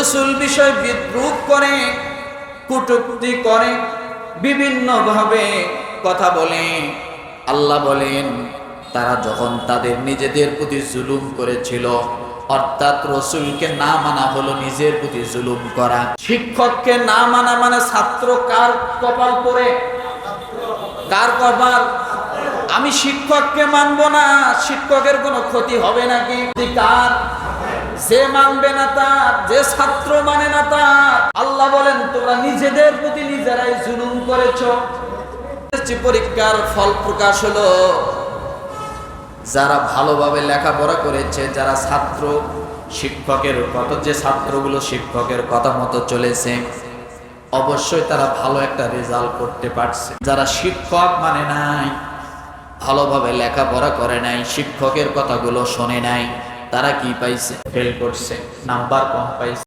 রসুল বিষয় বিদ্রুপ করে, কটূক্তি করে, বিভিন্নভাবে কথা বলে। আল্লাহ বলেন তারা যখন তাদের নিজেদের প্রতি জুলুম করেছিল, অর্থাৎ রসুলকে না মানা হলো নিজের প্রতি জুলুম করা। শিক্ষককে না মানা মানে ছাত্র কার কপাল পড়ে? কার কপাল? আমি শিক্ষককে মানব না, শিক্ষকের কোনো ক্ষতি হবে নাকি? কার? যে মানবে না তার, যে ছাত্র মানে না তার। আল্লাহ বলেন তোমরা নিজেদের প্রতি নিজেরাই জুলুম করেছো। পরীক্ষার ফল প্রকাশ হলো, যারা ভালোভাবে লেখাপড়া করেছে, যারা ছাত্র শিক্ষকের কথা, যে ছাত্রগুলো শিক্ষকের কথা মতো চলেছে, অবশ্যই তারা ভালো একটা রেজাল্ট করতে পারছে। যারা শিক্ষক মানে নাই, ভালোভাবে লেখাপড়া করে নাই, শিক্ষকের কথাগুলো শোনে নাই, তারা কি পাইছে? ফেল করছে, নাম্বার কম পাইছে।